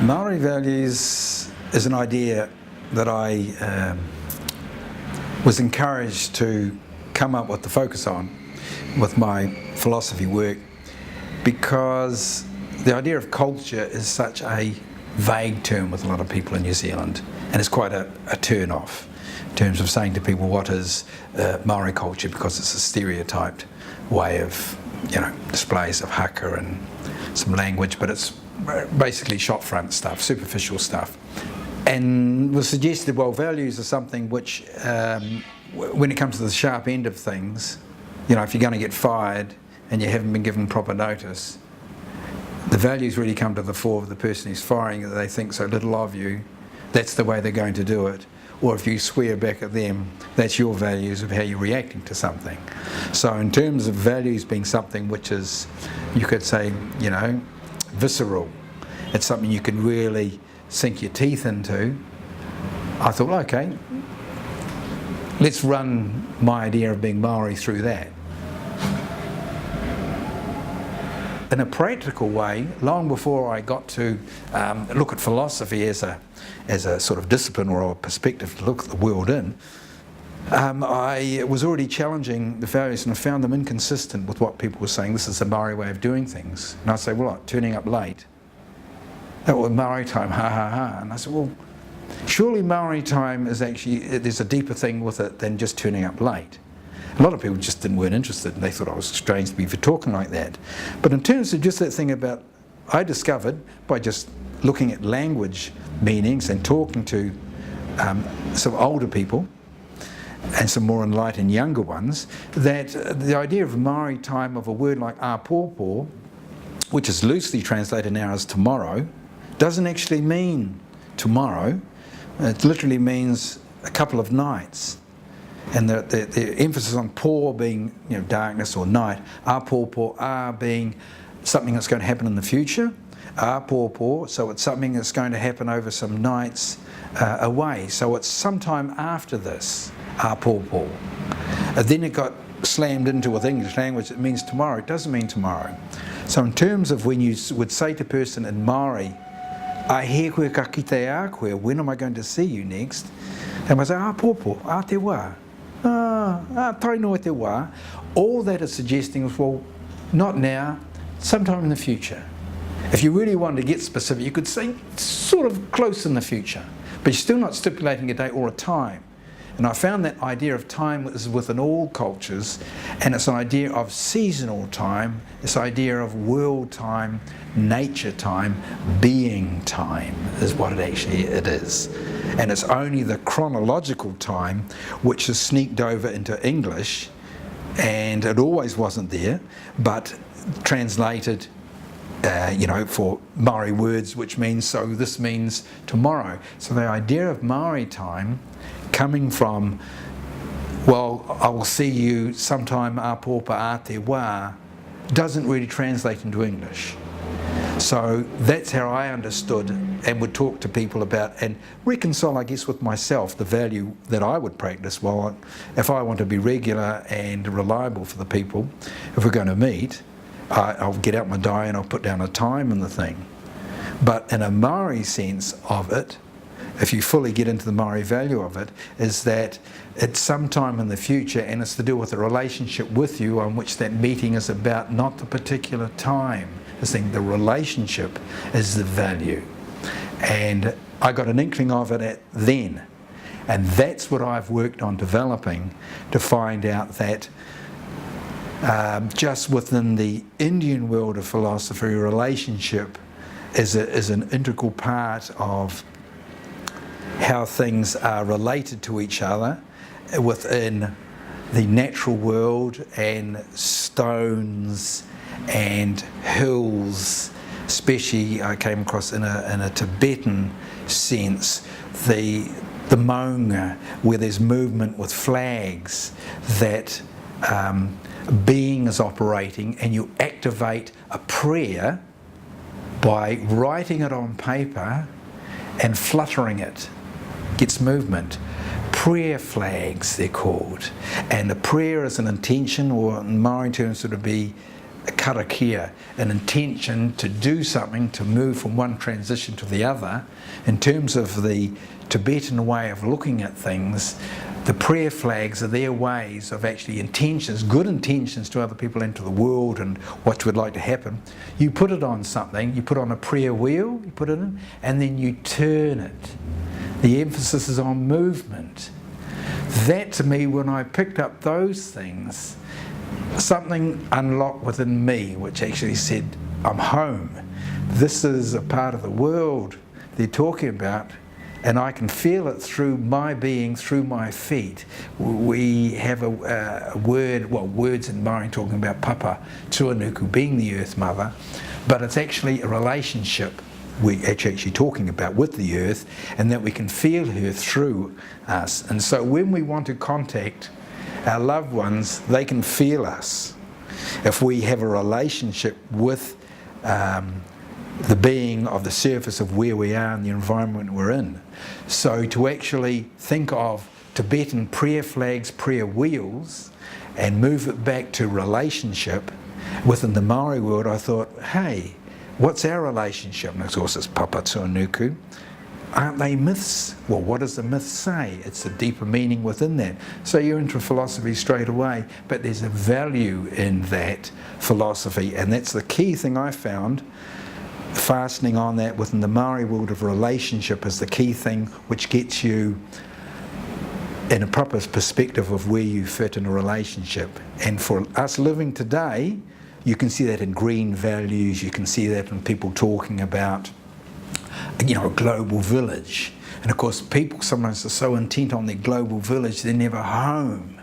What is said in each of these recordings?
Maori values is an idea that I was encouraged to come up with the focus on with my philosophy work, because the idea of culture is such a vague term with a lot of people in New Zealand, and it's quite a turn off in terms of saying to people what is Maori culture, because it's a stereotyped way of, displays of haka and some language, but it's basically shopfront stuff, superficial stuff. And was suggested, well, values are something which, when it comes to the sharp end of things, if you're going to get fired and you haven't been given proper notice, the values really come to the fore of the person who's firing, that they think so little of you, that's the way they're going to do it. Or if you swear back at them, that's your values of how you're reacting to something. So in terms of values being something which is, you could say, visceral, it's something you can really sink your teeth into, I thought, okay, let's run my idea of being Maori through that. In a practical way, long before I got to look at philosophy as a sort of discipline or a perspective to look at the world in, I was already challenging the values, and I found them inconsistent with what people were saying. This is a Maori way of doing things. And I'd say, well, what, turning up late? That was Maori time, ha ha ha. And I said, well, surely Maori time is actually, there's a deeper thing with it than just turning up late. A lot of people just weren't interested, and they thought I was strange to be for talking like that. But in terms of just that thing about, I discovered by just looking at language meanings and talking to some older people and some more enlightened younger ones, that the idea of Maori time, of a word like āpōpō, which is loosely translated now as tomorrow, doesn't actually mean tomorrow. It literally means a couple of nights. And the emphasis on pō being darkness or night, āpōpō being something that's going to happen in the future, āpōpō, so it's something that's going to happen over some nights away. So it's sometime after this, āpōpō. Then it got slammed into with English language, it means tomorrow. It doesn't mean tomorrow. So in terms of when you would say to a person in Māori, "Ai he koe ka kite a koe, when am I going to see you next?" And I say, āpōpō, a te wā. Taino e te wā. All that is suggesting is, well, not now, sometime in the future. If you really wanted to get specific, you could say sort of close in the future, but you're still not stipulating a date or a time. And I found that idea of time is within all cultures, and it's an idea of seasonal time, this idea of world time, nature time, being time is what it is. And it's only the chronological time which is sneaked over into English, and it always wasn't there, but translated for Maori words, which means, so this means tomorrow. So the idea of Maori time coming from, well, I will see you sometime āpōpō a te wā, doesn't really translate into English. So that's how I understood and would talk to people about and reconcile, I guess, with myself the value that I would practice. Well, if I want to be regular and reliable for the people, if we're going to meet, I'll get out my diary and I'll put down a time in the thing. But in a Maori sense of it, if you fully get into the Maori value of it, is that it's sometime in the future, and it's to do with the relationship with you on which that meeting is about, not the particular time. I think the relationship is the value. And I got an inkling of it then. And that's what I've worked on developing, to find out that just within the Indian world of philosophy, relationship is an integral part of how things are related to each other within the natural world, and stones and hills, especially I came across in a Tibetan sense, the maunga, where there's movement with flags, that being is operating, and you activate a prayer by writing it on paper and fluttering it. Gets movement. Prayer flags, they're called. And a prayer is an intention, or in Maori terms would be a karakia, an intention to do something, to move from one transition to the other. In terms of the Tibetan way of looking at things, the prayer flags are their ways of actually intentions, good intentions to other people and to the world and what you would like to happen. You put it on something, you put on a prayer wheel, you put it in, and then you turn it. The emphasis is on movement. That to me, when I picked up those things, something unlocked within me which actually said, I'm home. This is a part of the world they're talking about, and I can feel it through my being, through my feet. We have a word, well, words in Māori talking about Papa Tuanuku being the Earth Mother, but it's actually a relationship we're actually talking about with the Earth, and that we can feel her through us. And so when we want to contact our loved ones, they can feel us. If we have a relationship with the being of the surface of where we are and the environment we're in. So to actually think of Tibetan prayer flags, prayer wheels, and move it back to relationship within the Maori world, I thought, hey, what's our relationship? And of course it's Papa Tuanuku. Aren't they myths? Well, what does the myth say? It's a deeper meaning within that. So you're into philosophy straight away, but there's a value in that philosophy, and that's the key thing I found. Fastening on that within the Maori world of relationship is the key thing which gets you in a proper perspective of where you fit in a relationship. And for us living today, you can see that in green values, you can see that in people talking about, you know, a global village. And of course people sometimes are so intent on their global village they're never home.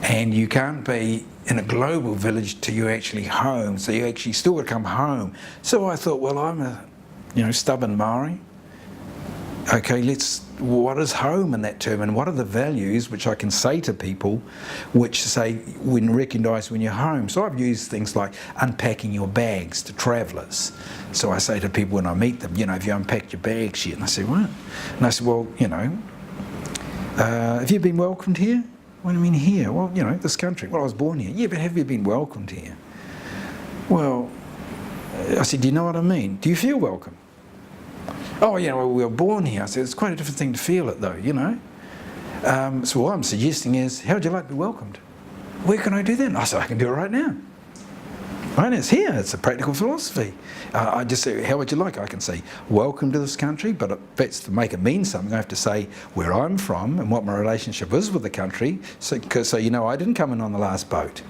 And you can't be in a global village till you're actually home, so you actually still got to come home. So I thought, well, I'm a stubborn Maori. Okay, what is home in that term, and what are the values which I can say to people which say recognise when you're home? So I've used things like unpacking your bags to travellers. So I say to people when I meet them, have you unpacked your bags yet? And I say, what? And I said, well, have you been welcomed here? What do you mean here? Well, this country. Well, I was born here. Yeah, but have you been welcomed here? Well, I said, do you know what I mean? Do you feel welcome? Oh, well, we were born here. I said, it's quite a different thing to feel it though, So what I'm suggesting is, how would you like to be welcomed? Where can I do that? I said, I can do it right now. Right, it's here. It's a practical philosophy. I just say, how would you like? I can say, welcome to this country, but that's to make it mean something. I have to say where I'm from and what my relationship is with the country, so I didn't come in on the last boat.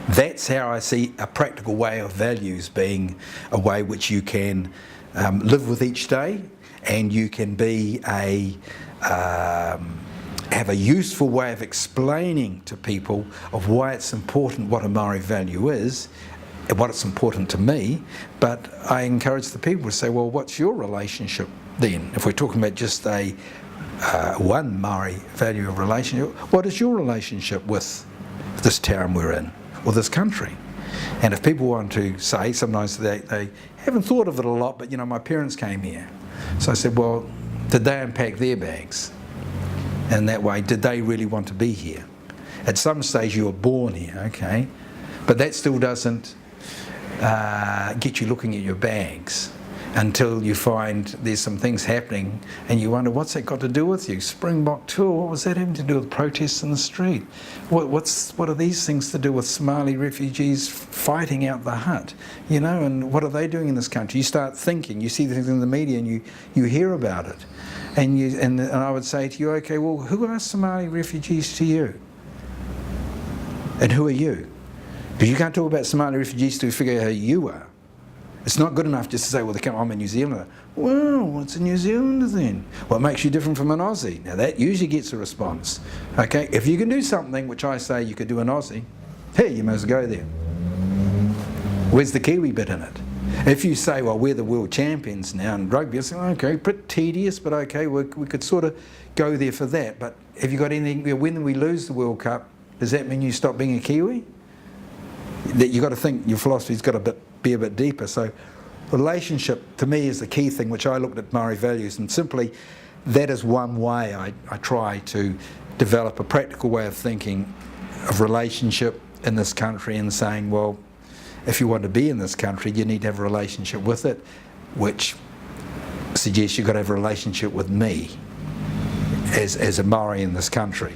That's how I see a practical way of values being a way which you can live with each day, and you can be have a useful way of explaining to people of why it's important what a Maori value is, and what it's important to me. But I encourage the people to say, well, what's your relationship then? If we're talking about just one Maori value of relationship, what is your relationship with this town we're in, or this country? And if people want to say, sometimes they haven't thought of it a lot, but my parents came here. So I said, well, did they unpack their bags? And that way, did they really want to be here? At some stage you were born here, okay, but that still doesn't get you looking at your bags until you find there's some things happening and you wonder, what's that got to do with you? Springbok tour, what was that having to do with protests in the street? What are these things to do with Somali refugees fighting out the hut? And what are they doing in this country? You start thinking, you see things in the media and you hear about it. And I would say to you, okay, well, who are Somali refugees to you? And who are you? Because you can't talk about Somali refugees to figure out who you are. It's not good enough just to say, well, I'm a New Zealander. Well, what's a New Zealander then? What makes you different from an Aussie? Now that usually gets a response. Okay, if you can do something which I say you could do an Aussie, hey, you must go there. Where's the Kiwi bit in it? If you say, well, we're the world champions now in rugby, I say, okay, pretty tedious, but okay, we could sort of go there for that. But have you got anything, when we lose the World Cup, does that mean you stop being a Kiwi? That you've got to think, your philosophy's got to be a bit deeper. So relationship to me is the key thing which I looked at Maori values, and simply that is one way I try to develop a practical way of thinking of relationship in this country and saying, well, if you want to be in this country, you need to have a relationship with it, which suggests you've got to have a relationship with me as a Maori in this country.